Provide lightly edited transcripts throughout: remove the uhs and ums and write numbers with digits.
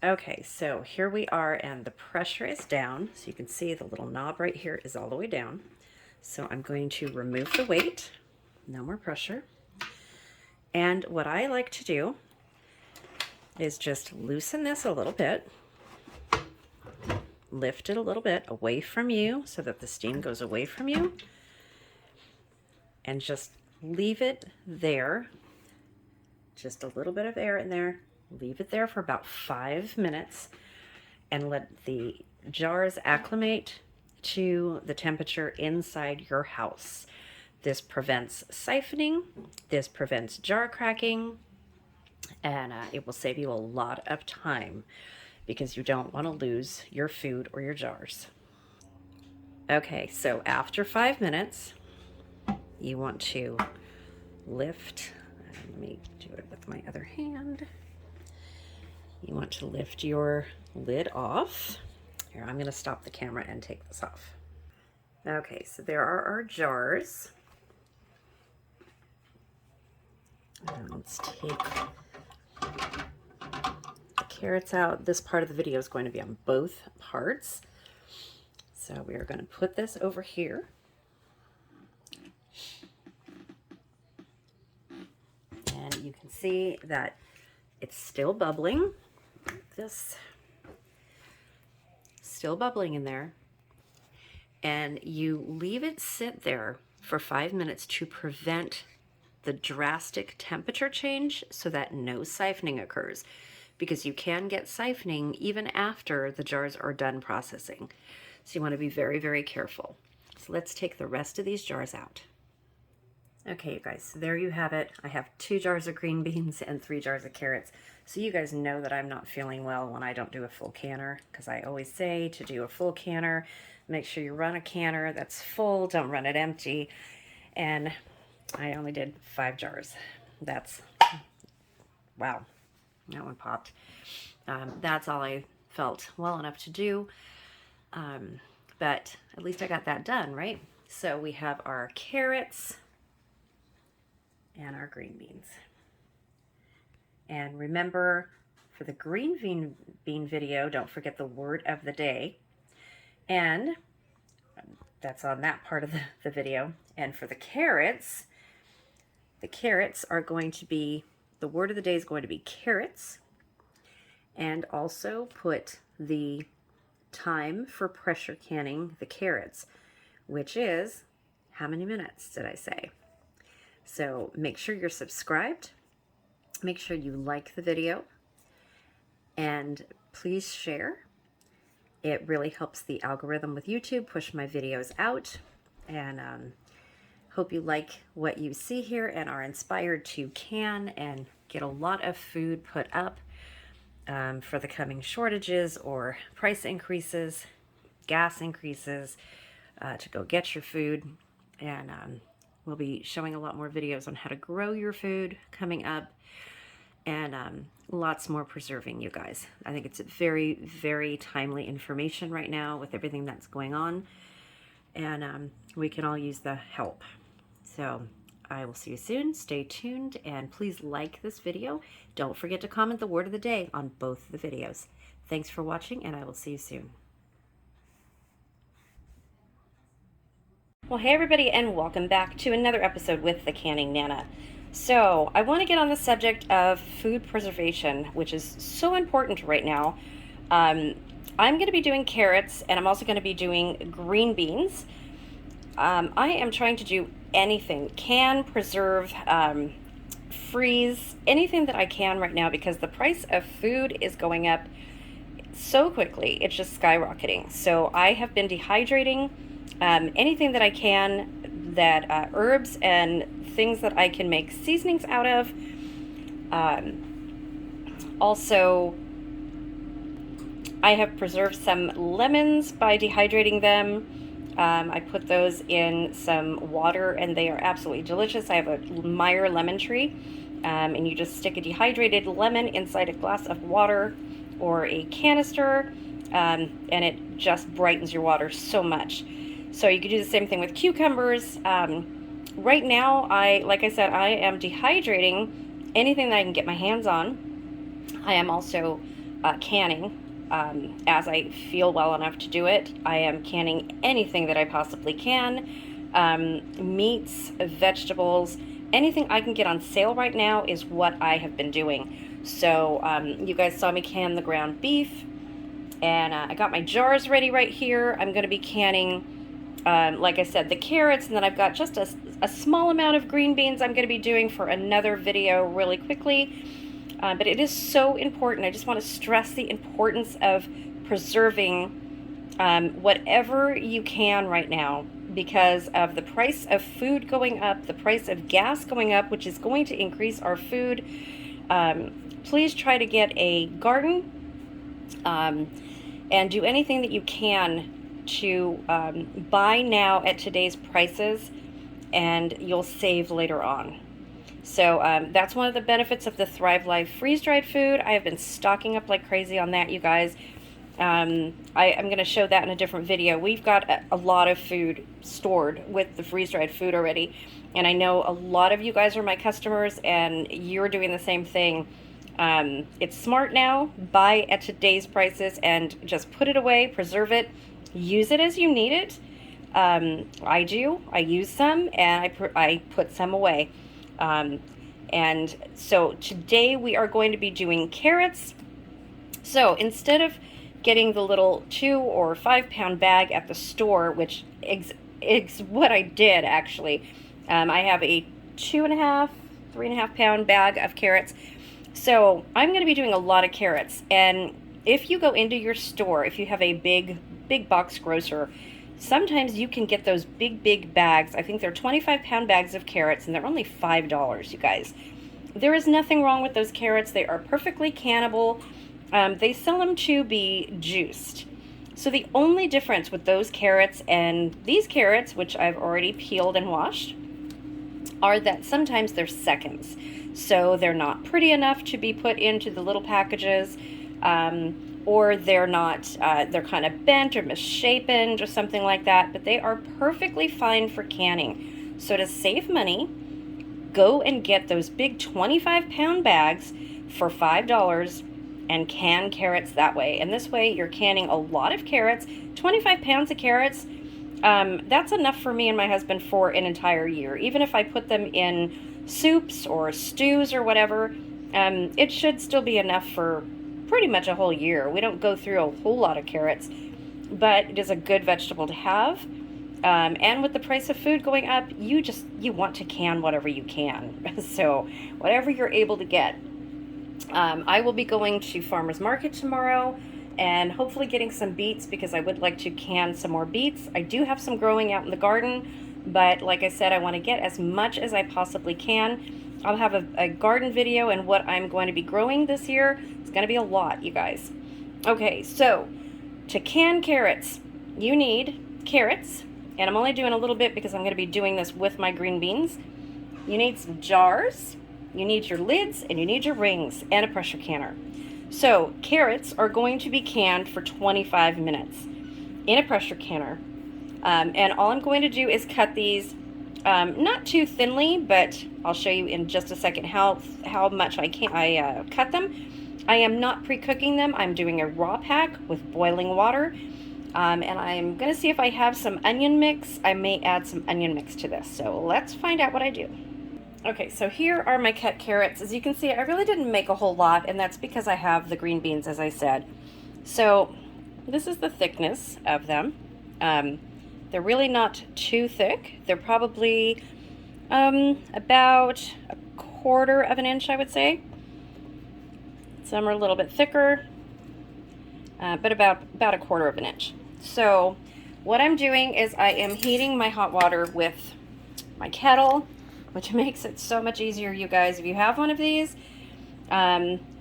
Okay, so here we are, and the pressure is down. So you can see the little knob right here is all the way down. So I'm going to remove the weight. No more pressure. And what I like to do is just loosen this a little bit. Lift it a little bit away from you so that the steam goes away from you. And just leave it there. Just a little bit of air in there. Leave it there for about 5 minutes and let the jars acclimate to the temperature inside your house. This prevents siphoning, this prevents jar cracking, and it will save you a lot of time because you don't want to lose your food or your jars. Okay, so after 5 minutes, you want to lift, let me do it with my other hand. You want to lift your lid off. Here, I'm going to stop the camera and take this off. Okay, so there are our jars. And let's take the carrots out. This part of the video is going to be on both parts. So we are going to put this over here. And you can see that it's still bubbling. This still bubbling in there. And you leave it sit there for 5 minutes to prevent the drastic temperature change so that no siphoning occurs, because you can get siphoning even after the jars are done processing. So you want to be very, very careful. So let's take the rest of these jars out. Okay, you guys, so there you have it. I have 2 jars of green beans and 3 jars of carrots. So you guys know that I'm not feeling well when I don't do a full canner, because I always say to do a full canner, make sure you run a canner that's full, don't run it empty. And I only did 5 jars. That's, wow, that one popped. That's all I felt well enough to do. But at least I got that done, right? So we have our carrots and our green beans. And remember, for the green bean video, don't forget the word of the day. And that's on that part of the video. And for the carrots are going to be, the word of the day is going to be carrots. And also put the time for pressure canning the carrots, which is, how many minutes did I say? So make sure you're subscribed, make sure you like the video, and please share. It really helps the algorithm with YouTube push my videos out, and hope you like what you see here and are inspired to can and get a lot of food put up for the coming shortages or price increases, gas increases, to go get your food. And we'll be showing a lot more videos on how to grow your food coming up, and lots more preserving, you guys. I think it's very, very timely information right now with everything that's going on, and we can all use the help. So I will see you soon. Stay tuned, and please like this video. Don't forget to comment the word of the day on both of the videos. Thanks for watching, and I will see you soon. Well, hey everybody, and welcome back to another episode with the Canning Nana. So I want to get on the subject of food preservation, which is so important right now. I'm going to be doing carrots, and I'm also going to be doing green beans. I am trying to do anything, can, preserve, freeze, anything that I can right now, because the price of food is going up so quickly. It's just skyrocketing. So I have been dehydrating anything that I can, that herbs and things that I can make seasonings out of. Also, I have preserved some lemons by dehydrating them. I put those in some water, and they are absolutely delicious. I have a Meyer lemon tree, and you just stick a dehydrated lemon inside a glass of water or a canister, and it just brightens your water so much. So you could do the same thing with cucumbers. Right now, like I said, I am dehydrating anything that I can get my hands on. I am also canning as I feel well enough to do it. I am canning anything that I possibly can. Meats, vegetables, anything I can get on sale right now is what I have been doing. So you guys saw me can the ground beef, and I got my jars ready right here. I'm going to be canning, like I said, the carrots, and then I've got just a small amount of green beans I'm going to be doing for another video really quickly. But it is so important. I just want to stress the importance of preserving whatever you can right now, because of the price of food going up, the price of gas going up, which is going to increase our food. Please try to get a garden and do anything that you can to buy now at today's prices, and you'll save later on. So that's one of the benefits of the Thrive Life freeze-dried food. I have been stocking up like crazy on that, you guys. I'm going to show that in a different video. We've got a lot of food stored with the freeze-dried food already, and I know a lot of you guys are my customers, and you're doing the same thing. It's smart now. Buy at today's prices and just put it away, preserve it, use it as you need it. I do. I use some, and I put some away. And so today we are going to be doing carrots. So instead of getting the little 2 or 5 pound bag at the store, which is what I did actually, I have a 2.5, 3.5 pound bag of carrots. So I'm going to be doing a lot of carrots. And if you go into your store, if you have a big box grocer, sometimes you can get those big bags. I think they're 25 pound bags of carrots, and they're only $5, you guys. There is nothing wrong with those carrots. They are perfectly cannable. They sell them to be juiced. So the only difference with those carrots and these carrots, which I've already peeled and washed, are that sometimes they're seconds. So they're not pretty enough to be put into the little packages, or they're not, they're kind of bent or misshapen or something like that, but they are perfectly fine for canning. So to save money, go and get those big 25 pound bags for $5 and can carrots that way. And this way you're canning a lot of carrots. 25 pounds of carrots, that's enough for me and my husband for an entire year. Even if I put them in soups or stews or whatever, it should still be enough for pretty much a whole year. We don't go through a whole lot of carrots, but it is a good vegetable to have. And with the price of food going up, you want to can whatever you can. So whatever you're able to get. I will be going to farmer's market tomorrow and hopefully getting some beets, because I would like to can some more beets. I do have some growing out in the garden, but like I said, I want to get as much as I possibly can. I'll have a garden video and what I'm going to be growing this year. It's going to be a lot, you guys. Okay, so to can carrots, you need carrots, and I'm only doing a little bit because I'm going to be doing this with my green beans. You need some jars, you need your lids, and you need your rings, and a pressure canner. So carrots are going to be canned for 25 minutes in a pressure canner. And all I'm going to do is cut these not too thinly, but I'll show you in just a second how much I cut them. I am not pre-cooking them. I'm doing a raw pack with boiling water. And I'm going to see if I have some onion mix. I may add some onion mix to this. So let's find out what I do. Okay, so here are my cut carrots. As you can see, I really didn't make a whole lot, and that's because I have the green beans, as I said. So this is the thickness of them. They're really not too thick. They're probably about 1/4 of an inch, I would say. Some are a little bit thicker, but about 1/4 of an inch. So what I'm doing is I am heating my hot water with my kettle, which makes it so much easier, you guys. If you have one of these,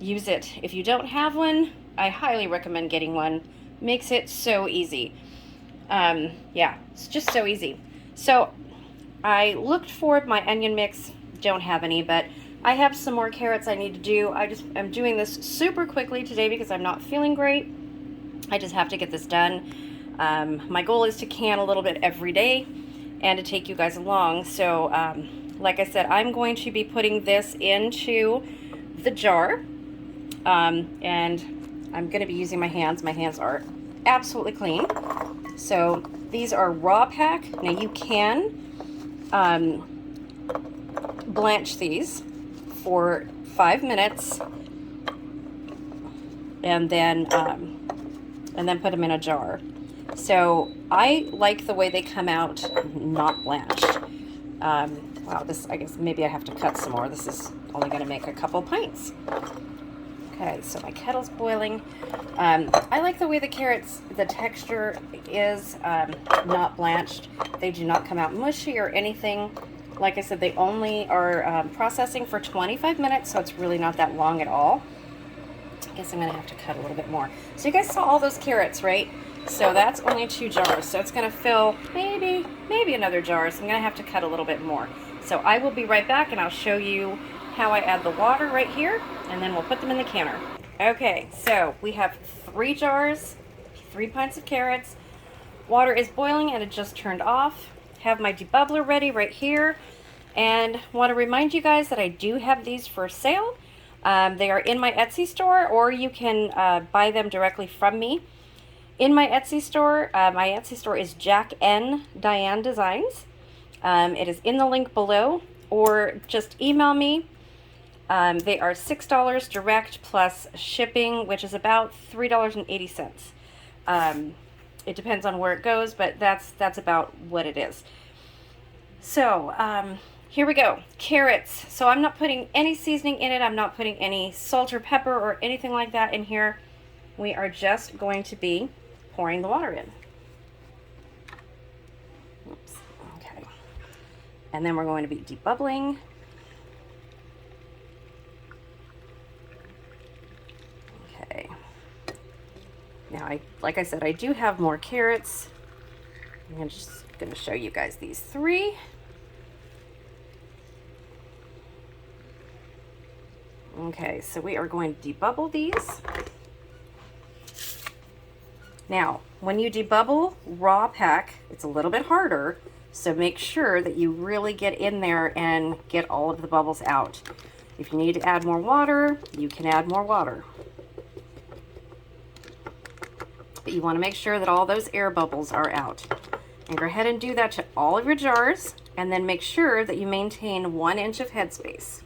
use it. If you don't have one, I highly recommend getting one. Makes it so easy. Yeah, it's just so easy. So I looked for my onion mix, don't have any, but I have some more carrots I need to do. I'm doing this super quickly today because I'm not feeling great. I just have to get this done. My goal is to can a little bit every day and to take you guys along. So like I said, I'm going to be putting this into the jar, and I'm going to be using my hands. My hands are absolutely clean. So these are raw pack. Now you can blanch these for 5 minutes and then put them in a jar. So I like the way they come out not blanched. Wow, this, I guess maybe I have to cut some more. This is only going to make a couple pints. Okay, so my kettle's boiling. I like the way the carrots, the texture is not blanched. They do not come out mushy or anything. Like I said, they only are processing for 25 minutes, so it's really not that long at all. I guess I'm going to have to cut a little bit more. So you guys saw all those carrots, right? So that's only 2 jars. So it's going to fill maybe another jar. So I'm going to have to cut a little bit more. So I will be right back and I'll show you how I add the water right here, and then we'll put them in the canner. Okay, so we have 3 jars, 3 pints of carrots. Water is boiling and it just turned off. Have my debubbler ready right here, and want to remind you guys that I do have these for sale. They are in my Etsy store, or you can buy them directly from me. In my Etsy store is Diane Designs. It is in the link below, or just email me. They are $6 direct plus shipping, which is about $3.80. It depends on where it goes, but that's about what it is. So here we go. Carrots. So I'm not putting any seasoning in it. I'm not putting any salt or pepper or anything like that in here. We are just going to be pouring the water in. Oops. Okay. And then we're going to be debubbling. Okay. Now, like I said, I do have more carrots. I'm just going to show you guys these 3. Okay, so we are going to debubble these. Now, when you debubble raw pack, it's a little bit harder, so make sure that you really get in there and get all of the bubbles out. If you need to add more water, you can add more water. But you want to make sure that all those air bubbles are out. And go ahead and do that to all of your jars, and then make sure that you maintain 1 inch of headspace.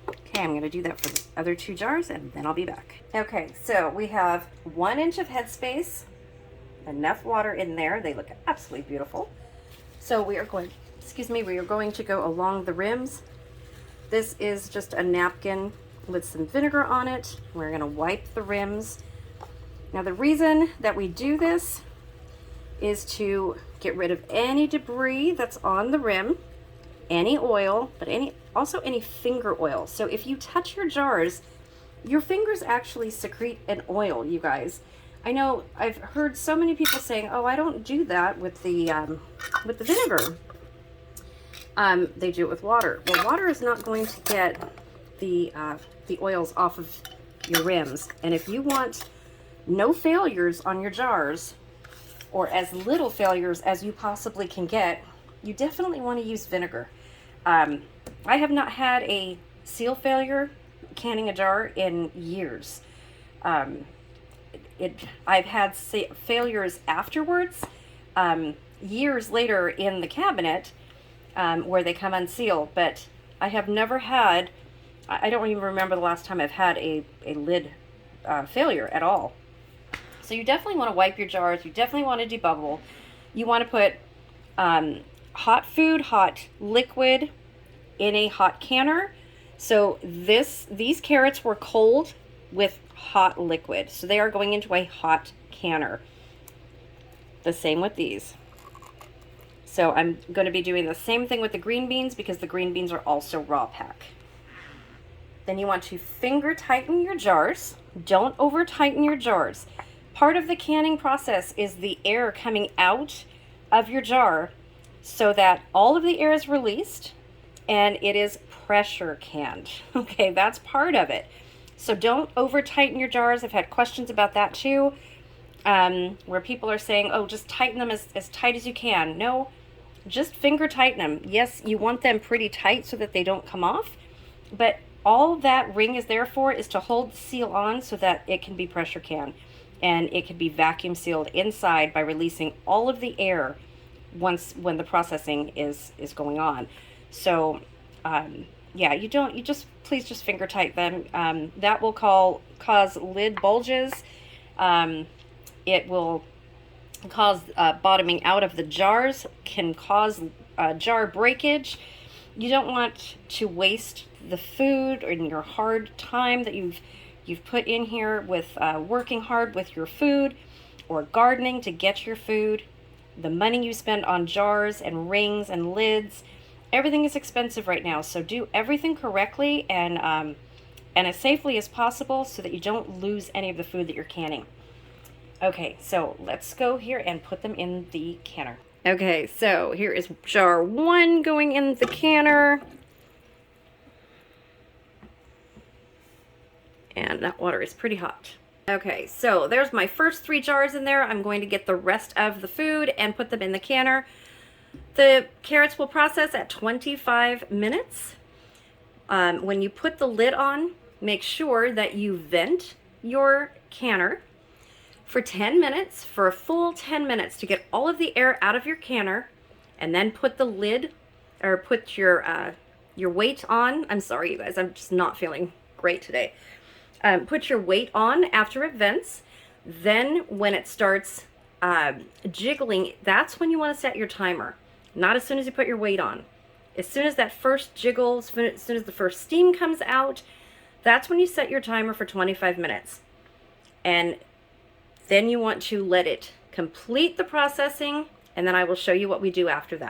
Okay, I'm going to do that for the other 2 jars, and then I'll be back. Okay, so we have 1 inch of headspace, enough water in there. They look absolutely beautiful. So we are going to go along the rims. This is just a napkin with some vinegar on it. We're going to wipe the rims. Now the reason that we do this is to get rid of any debris that's on the rim, any oil, but also any finger oil. So if you touch your jars, your fingers actually secrete an oil, you guys. I know I've heard so many people saying, oh, I don't do that with the vinegar. They do it with water. Well, water is not going to get the oils off of your rims. And if you want no failures on your jars, or as little failures as you possibly can get, you definitely want to use vinegar. I have not had a seal failure canning a jar in years. I've had failures afterwards, years later in the cabinet, where they come unsealed, but I have never had, I don't even remember the last time I've had a lid failure at all. So you definitely want to wipe your jars. You definitely want to debubble. You want to put hot food, hot liquid in a hot canner. So these carrots were cold with hot liquid. So they are going into a hot canner. The same with these. So I'm going to be doing the same thing with the green beans because the green beans are also raw pack. Then you want to finger tighten your jars. Don't over tighten your jars. Part of the canning process is the air coming out of your jar so that all of the air is released and it is pressure canned. Okay, that's part of it. So don't over tighten your jars. I've had questions about that too, where people are saying, oh, just tighten them as tight as you can. No, just finger tighten them. Yes, you want them pretty tight so that they don't come off, but all that ring is there for is to hold the seal on so that it can be pressure canned, and it can be vacuum sealed inside by releasing all of the air when the processing is going on. So yeah, please just finger tight them. That will cause lid bulges. It will cause bottoming out of the jars, can cause jar breakage. You don't want to waste the food or your hard time that you've put in here with working hard with your food or gardening to get your food. The money you spend on jars and rings and lids, everything is expensive right now. So do everything correctly and as safely as possible so that you don't lose any of the food that you're canning. Okay, so let's go here and put them in the canner. Okay, so here is jar 1 going in the canner. And that water is pretty hot. Okay, so there's my first 3 jars in there. I'm going to get the rest of the food and put them in the canner. The carrots will process at 25 minutes. When you put the lid on, make sure that you vent your canner for 10 minutes, for a full 10 minutes, to get all of the air out of your canner, and then put the lid, or put your weight on. I'm sorry, you guys, I'm just not feeling great today. Put your weight on after it vents. Then when it starts jiggling, that's when you want to set your timer. Not as soon as you put your weight on. As soon as that first jiggle, as soon as the first steam comes out, that's when you set your timer for 25 minutes. And then you want to let it complete the processing, and then I will show you what we do after that.